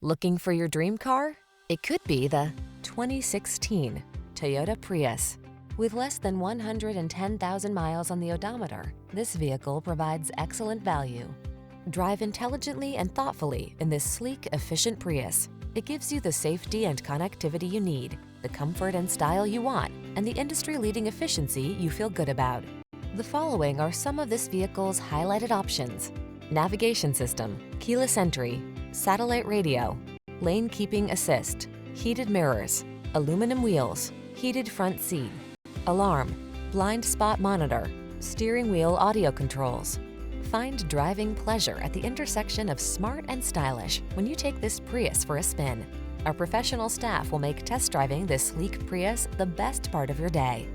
Looking for your dream car? It could be the 2016 Toyota Prius. With less than 110,000 miles on the odometer, this vehicle provides excellent value. Drive intelligently and thoughtfully in this sleek, efficient Prius. It gives you the safety and connectivity you need, the comfort and style you want, and the industry-leading efficiency you feel good about. The following are some of this vehicle's highlighted options: navigation system, keyless entry, satellite radio, lane keeping assist, heated mirrors, aluminum wheels, heated front seat, alarm, blind spot monitor, steering wheel audio controls. Find driving pleasure at the intersection of smart and stylish when you take this Prius for a spin. Our professional staff will make test driving this sleek Prius the best part of your day.